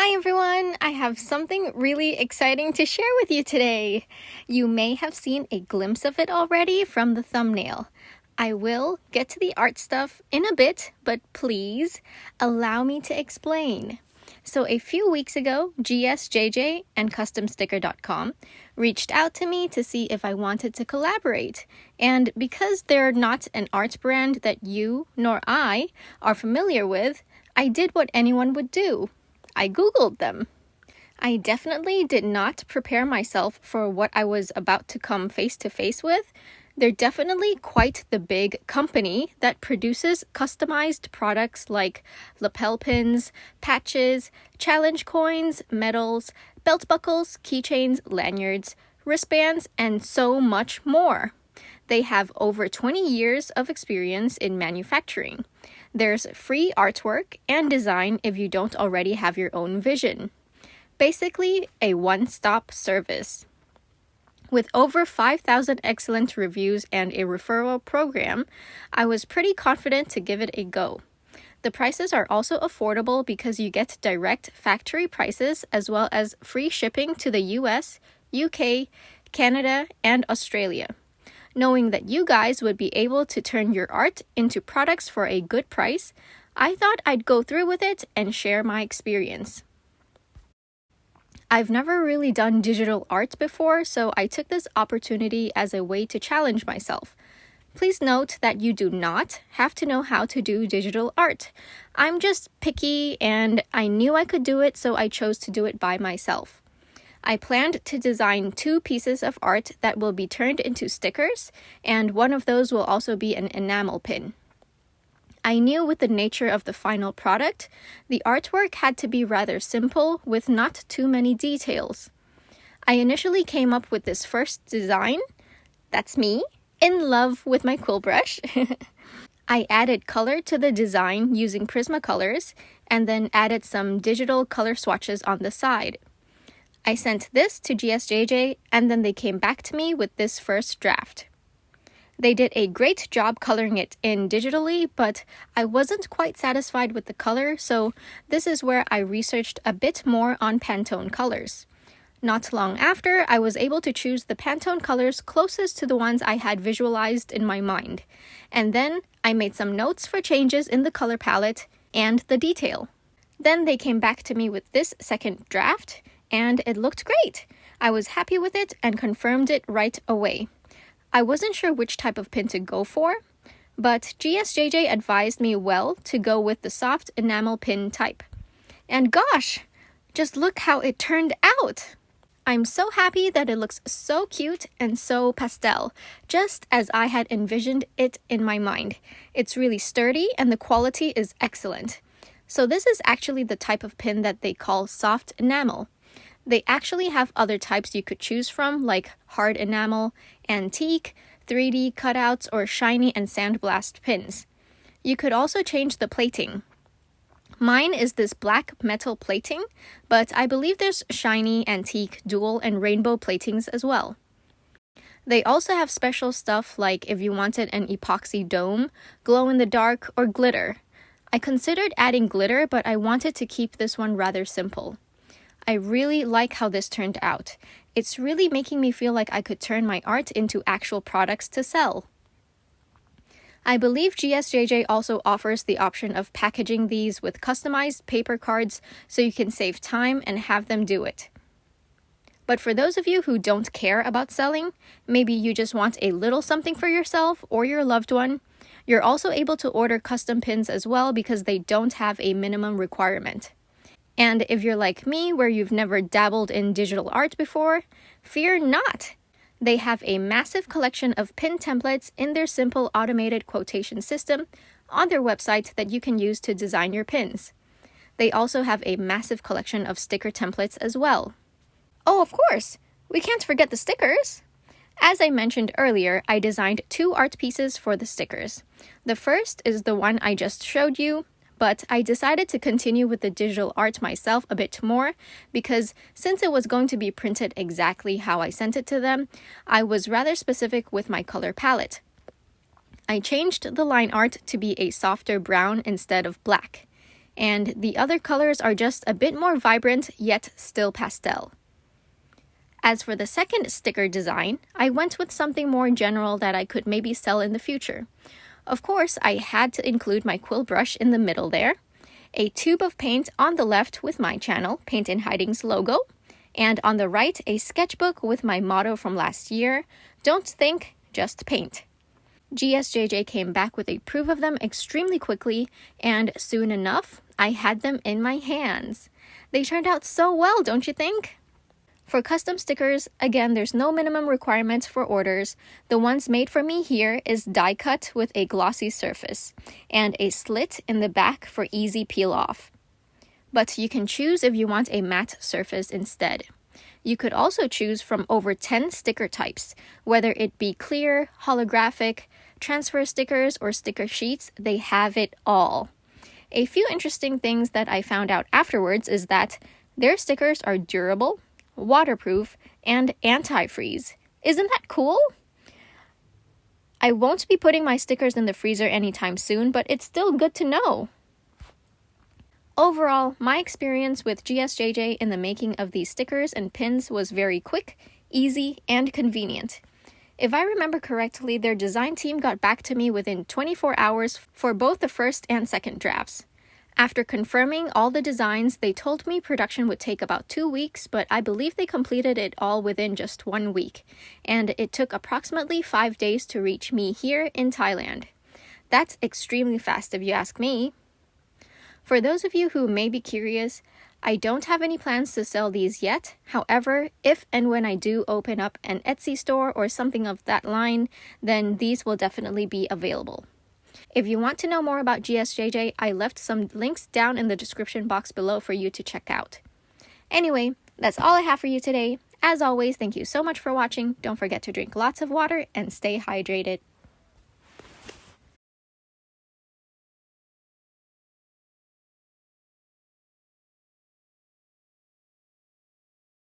Hi everyone! I have something really exciting to share with you today. You may have seen a glimpse of it already from the thumbnail. I will get to the art stuff in a bit, but please allow me to explain. So a few weeks ago, GSJJ and CustomSticker.com reached out to me to see if I wanted to collaborate. And because they're not an art brand that you nor I are familiar with, I did what anyone would do. I Googled them. I definitely did not prepare myself for what I was about to come face to face with. They're definitely quite the big company that produces customized products like lapel pins, patches, challenge coins, medals, belt buckles, keychains, lanyards, wristbands, and so much more. They have over 20 years of experience in manufacturing. There's free artwork and design if you don't already have your own vision. Basically, a one-stop service. With over 5,000 excellent reviews and a referral program, I was pretty confident to give it a go. The prices are also affordable because you get direct factory prices as well as free shipping to the US, UK, Canada, and Australia. Knowing that you guys would be able to turn your art into products for a good price, I thought I'd go through with it and share my experience. I've never really done digital art before, so I took this opportunity as a way to challenge myself. Please note that you do not have to know how to do digital art. I'm just picky and I knew I could do it, so I chose to do it by myself. I planned to design 2 pieces of art that will be turned into stickers, and one of those will also be an enamel pin. I knew with the nature of the final product, the artwork had to be rather simple with not too many details. I initially came up with this first design, that's me, in love with my quill brush. I added color to the design using Prismacolors, and then added some digital color swatches on the side. I sent this to GSJJ, and then they came back to me with this first draft. They did a great job coloring it in digitally, but I wasn't quite satisfied with the color, so this is where I researched a bit more on Pantone colors. Not long after, I was able to choose the Pantone colors closest to the ones I had visualized in my mind, and then I made some notes for changes in the color palette and the detail. Then they came back to me with this second draft, and it looked great. I was happy with it and confirmed it right away. I wasn't sure which type of pin to go for, but GSJJ advised me well to go with the soft enamel pin type. And gosh, just look how it turned out! I'm so happy that it looks so cute and so pastel, just as I had envisioned it in my mind. It's really sturdy and the quality is excellent. So this is actually the type of pin that they call soft enamel. They actually have other types you could choose from, like hard enamel, antique, 3D cutouts, or shiny and sandblast pins. You could also change the plating. Mine is this black metal plating, but I believe there's shiny, antique, dual, and rainbow platings as well. They also have special stuff like if you wanted an epoxy dome, glow in the dark, or glitter. I considered adding glitter, but I wanted to keep this one rather simple. I really like how this turned out. It's really making me feel like I could turn my art into actual products to sell. I believe GSJJ also offers the option of packaging these with customized paper cards so you can save time and have them do it. But for those of you who don't care about selling, maybe you just want a little something for yourself or your loved one, you're also able to order custom pins as well because they don't have a minimum requirement. And if you're like me, where you've never dabbled in digital art before, fear not! They have a massive collection of pin templates in their simple automated quotation system on their website that you can use to design your pins. They also have a massive collection of sticker templates as well. Oh, of course! We can't forget the stickers! As I mentioned earlier, I designed 2 art pieces for the stickers. The first is the one I just showed you, but I decided to continue with the digital art myself a bit more because since it was going to be printed exactly how I sent it to them, I was rather specific with my color palette. I changed the line art to be a softer brown instead of black. and the other colors are just a bit more vibrant yet still pastel. As for the second sticker design, I went with something more general that I could maybe sell in the future. Of course, I had to include my quill brush in the middle there, a tube of paint on the left with my channel, Paint in Hiding's logo, and on the right, a sketchbook with my motto from last year, "Don't think, just paint." GSJJ came back with a proof of them extremely quickly, and soon enough, I had them in my hands. They turned out so well, don't you think? For custom stickers, again, there's no minimum requirements for orders. The ones made for me here is die cut with a glossy surface and a slit in the back for easy peel off. But you can choose if you want a matte surface instead. You could also choose from over 10 sticker types, whether it be clear, holographic, transfer stickers, or sticker sheets, they have it all. A few interesting things that I found out afterwards is that their stickers are durable, waterproof, and anti-freeze. Isn't that cool? I won't be putting my stickers in the freezer anytime soon, but it's still good to know. Overall, my experience with GSJJ in the making of these stickers and pins was very quick, easy, and convenient. If I remember correctly, their design team got back to me within 24 hours for both the first and second drafts. After confirming all the designs, they told me production would take about 2 weeks, but I believe they completed it all within just 1 week, and it took approximately 5 days to reach me here in Thailand. That's extremely fast if you ask me. For those of you who may be curious, I don't have any plans to sell these yet. However, if and when I do open up an Etsy store or something of that line, then these will definitely be available. If you want to know more about GSJJ, I left some links down in the description box below for you to check out. Anyway, that's all I have for you today. As always, thank you so much for watching. Don't forget to drink lots of water and stay hydrated.